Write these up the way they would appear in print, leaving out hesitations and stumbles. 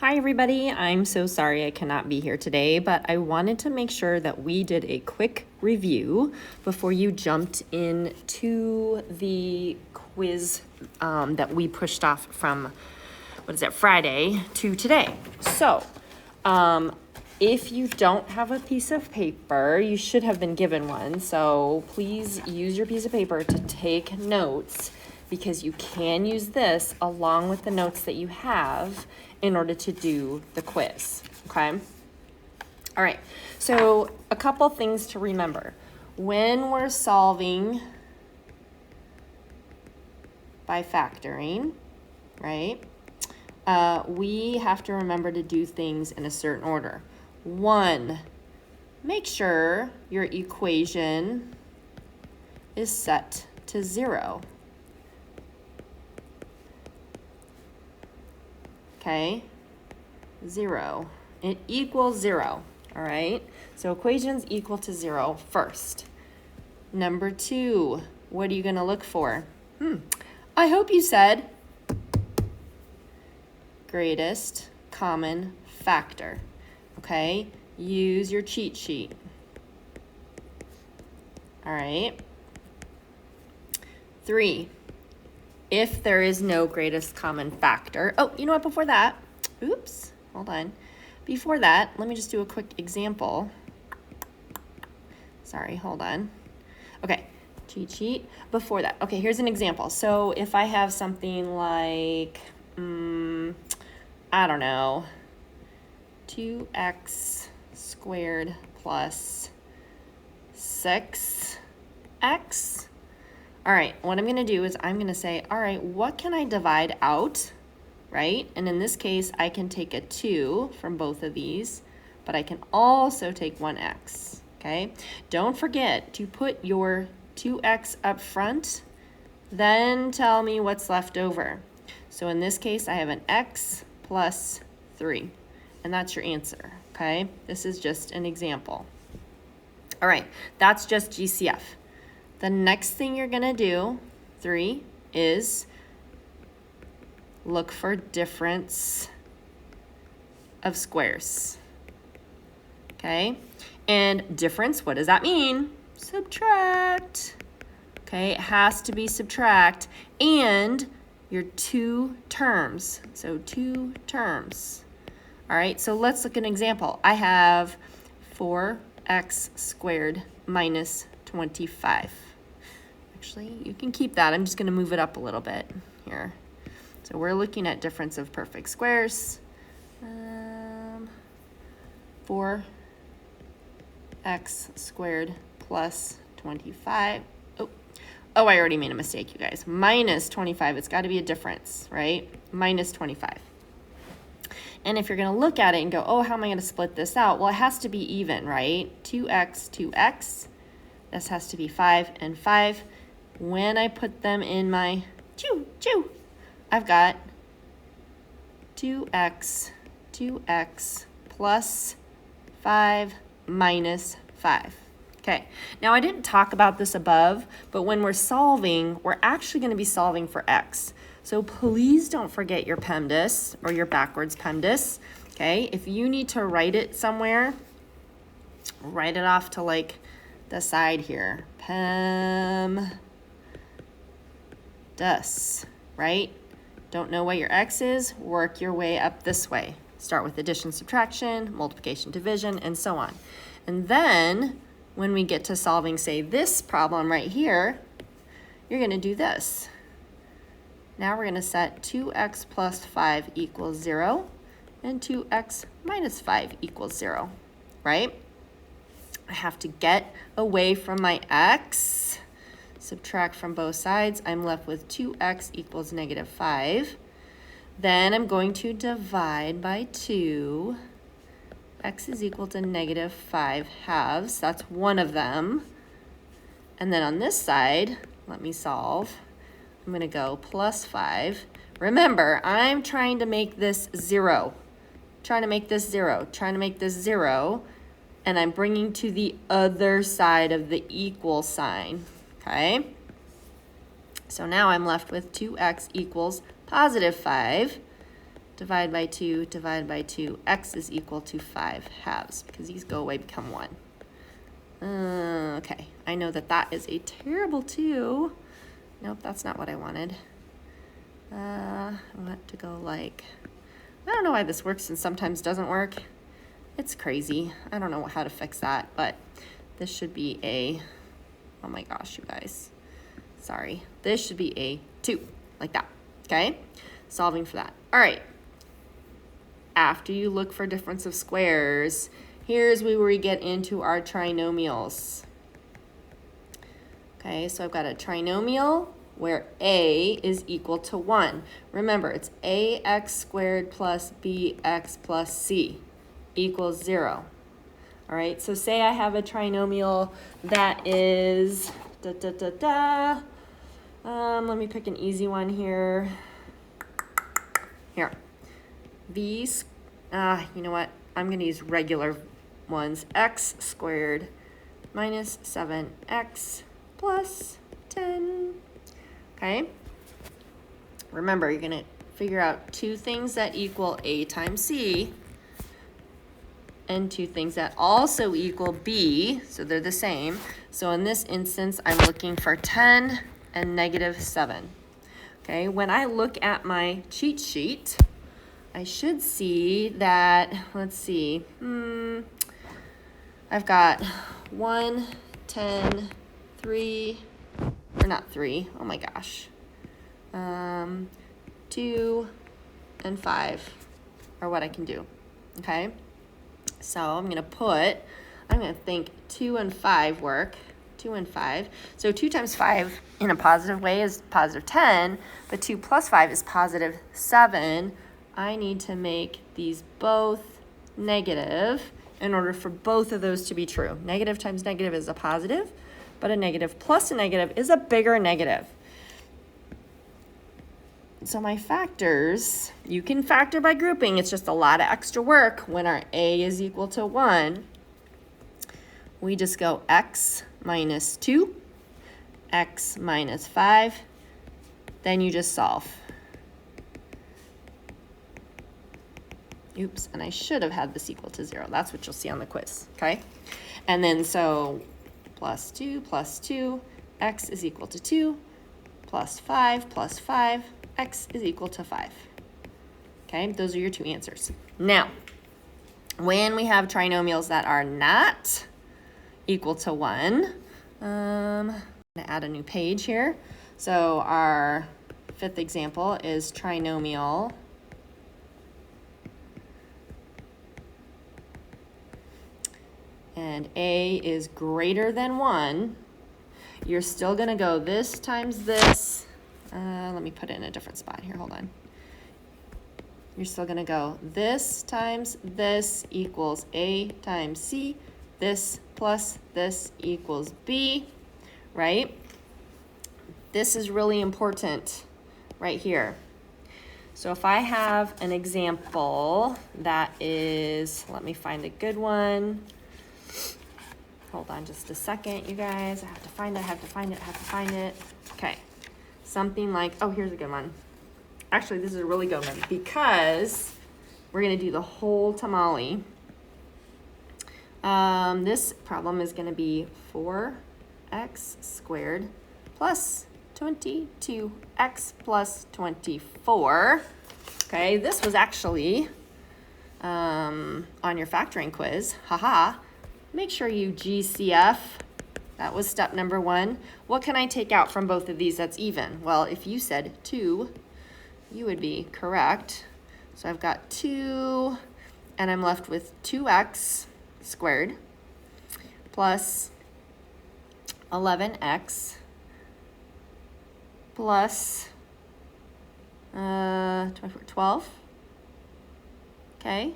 Hi everybody, I'm so sorry I cannot be here today, but I wanted to make sure that we did a quick review before you jumped into the quiz that we pushed off from, Friday to today. So, if you don't have a piece of paper, you should have been given one, so please use your piece of paper to take notes because you can use this along with the notes that you have in order to do the quiz, okay? All right, so a couple things to remember. When we're solving by factoring, right, we have to remember to do things in a certain order. 1, make sure your equation is set to 0. Okay, 0. It equals 0, all right? So equations equal to 0 first. Number 2, what are you gonna look for? I hope you said greatest common factor, okay? Use your cheat sheet. All right. 3, if there is no greatest common factor. Oh, you know what, before that, oops, hold on. Before that, let me just do a quick example. Sorry, hold on. Okay, cheat sheet. Before that, okay, here's an example. So if I have something like, I don't know, 2x squared plus 6x. All right, what I'm gonna do is I'm gonna say, all right, what can I divide out, right? And in this case, I can take a 2 from both of these, but I can also take 1x, okay? Don't forget to put your 2x up front, then tell me what's left over. So in this case, I have an x plus 3, and that's your answer, okay? This is just an example. All right, that's just GCF. The next thing you're gonna do, 3, is look for difference of squares, okay? And difference, what does that mean? Subtract, okay? It has to be subtract, and your 2 terms, so 2 terms. All right, so let's look at an example. I have 4x squared minus 25. Actually, you can keep that. I'm just going to move it up a little bit here. So we're looking at difference of perfect squares. 4x squared plus 25. Oh, I already made a mistake, you guys. Minus 25. It's got to be a difference, right? Minus 25. And if you're going to look at it and go, oh, how am I going to split this out? Well, it has to be even, right? 2x, 2x. This has to be 5 and 5. When I put them in my I've got 2x plus 5 minus 5. Okay, now I didn't talk about this above, but when we're solving, we're actually going to be solving for x. So please don't forget your PEMDAS or your backwards PEMDAS. Okay, if you need to write it somewhere, write it off to like the side here. PEMDAS, right? Don't know what your x is, work your way up this way. Start with addition, subtraction, multiplication, division, and so on. And then when we get to solving, say, this problem right here, you're going to do this. Now we're going to set 2x plus 5 equals 0 and 2x minus 5 equals 0, right? I have to get away from my x, subtract from both sides. I'm left with 2x equals negative 5. Then I'm going to divide by 2. X is equal to negative 5 halves. That's one of them. And then on this side, let me solve. I'm going to go plus 5. Remember, I'm trying to make this 0. Trying to make this 0. Trying to make this 0. And I'm bringing to the other side of the equal sign. Okay? So now I'm left with 2x equals positive 5 divided by 2, divided by 2, x is equal to 5 halves, because these go away, become 1. Okay, I know that that is a terrible 2. Nope, that's not what I wanted. I want to go like, I don't know why this works and sometimes doesn't work. It's crazy. I don't know how to fix that, but this should be a, oh my gosh, you guys. Sorry. This should be a 2, like that, okay? Solving for that. All right. After you look for difference of squares, here's where we get into our trinomials. Okay, so I've got a trinomial where a is equal to 1. Remember, it's ax squared plus bx plus c equals 0. All right, so say I have a trinomial that is, let me pick an easy one here. Here, you know what? I'm going to use regular ones. X squared minus 7x plus 10. Okay? Remember, you're going to figure out two things that equal a times c and two things that also equal b, so they're the same. So in this instance, I'm looking for 10 and negative 7. Okay, when I look at my cheat sheet, I should see that, let's see, I've got 1, 10, 3, or not 3, oh my gosh, 2 and 5 are what I can do, okay? So I'm going to think 2 and 5 work. 2 and 5. So 2 times 5 in a positive way is positive 10, but 2 plus 5 is positive 7. I need to make these both negative in order for both of those to be true. Negative times negative is a positive, but a negative plus a negative is a bigger negative. So my factors, you can factor by grouping. It's just a lot of extra work. When our a is equal to 1, we just go x minus 2, x minus 5, then you just solve. Oops, and I should have had this equal to 0. That's what you'll see on the quiz, okay? And then so plus 2, x is equal to 2, plus 5, x is equal to 5. Okay, those are your two answers. Now, when we have trinomials that are not equal to 1, I'm going to add a new page here. So our fifth example is trinomial and a is greater than 1. You're still going to go this times this. Let me put it in a different spot here. Hold on. You're still going to go this times this equals a times c. This plus this equals b, right? This is really important right here. So if I have an example that is, let me find a good one. Hold on just a second, you guys. I have to find it. Okay. Something like, oh, here's a good one. Actually, this is a really good one because we're going to do the whole tamale. This problem is going to be 4x squared plus 22x plus 24. Okay, this was actually on your factoring quiz. Haha. Make sure you GCF. That was step number 1. What can I take out from both of these that's even? Well, if you said 2, you would be correct. So I've got 2, and I'm left with 2x squared plus 11x plus 12. Okay.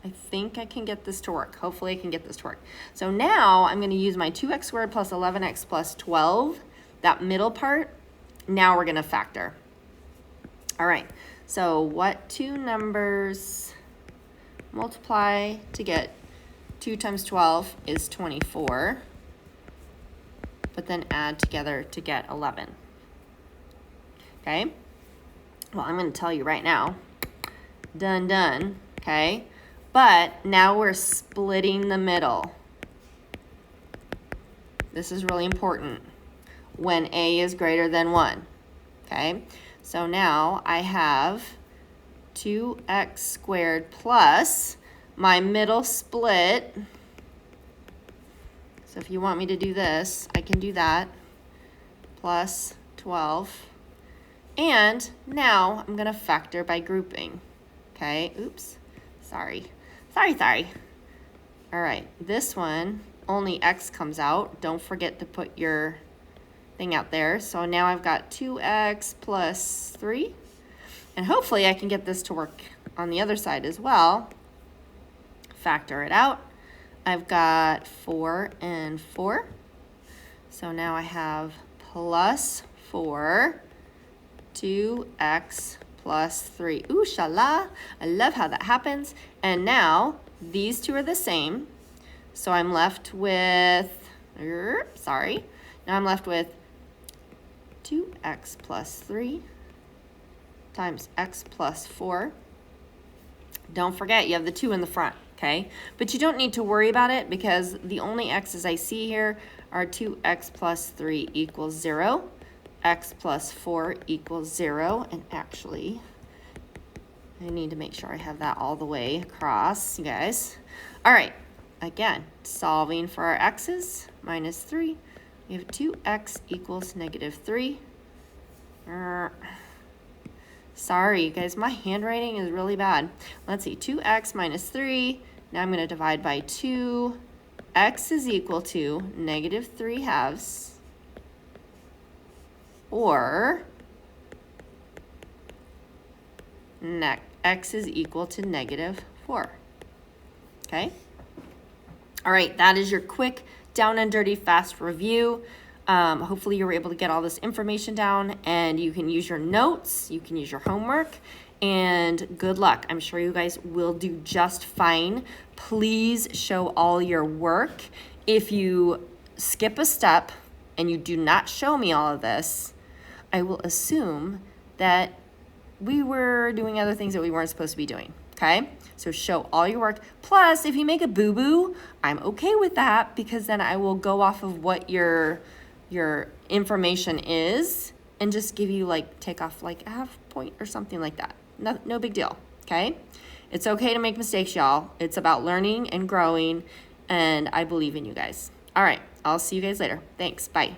I think I can get this to work. Hopefully I can get this to work. So now I'm going to use my 2x squared plus 11x plus 12, that middle part. Now we're going to factor. All right, so what two numbers multiply to get 2 times 12 is 24, but then add together to get 11. Okay, well, I'm going to tell you right now, Done, done, okay? But now we're splitting the middle. This is really important when a is greater than 1, okay? So now I have 2x squared plus my middle split. So if you want me to do this, I can do that, plus 12. And now I'm gonna factor by grouping, okay? Oops, sorry. All right, this one, only x comes out. Don't forget to put your thing out there. So now I've got 2x plus 3. And hopefully I can get this to work on the other side as well. Factor it out. I've got 4 and 4. So now I have plus 4, 2x plus 3. Ooh, shala. I love how that happens. And now these two are the same. So I'm left with, sorry. Now I'm left with 2x plus 3 times x plus 4. Don't forget, you have the 2 in the front, okay? But you don't need to worry about it because the only x's I see here are 2x plus 3 equals 0, x plus 4 equals 0, and actually, I need to make sure I have that all the way across, you guys. All right, again, solving for our x's, minus 3. We have 2x equals negative 3. Sorry, you guys, my handwriting is really bad. Let's see, 2x minus 3. Now I'm going to divide by 2. X is equal to negative 3 halves. Or x is equal to negative 4. Okay? All right, that is your quick, down and dirty, fast review. Hopefully you were able to get all this information down and you can use your notes, you can use your homework, and good luck. I'm sure you guys will do just fine. Please show all your work. If you skip a step and you do not show me all of this, I will assume that we were doing other things that we weren't supposed to be doing, okay? So show all your work. Plus, if you make a boo-boo, I'm okay with that because then I will go off of what your information is and just give you take off a half point or something like that. No big deal, okay? It's okay to make mistakes, y'all. It's about learning and growing, and I believe in you guys. All right, I'll see you guys later. Thanks, bye.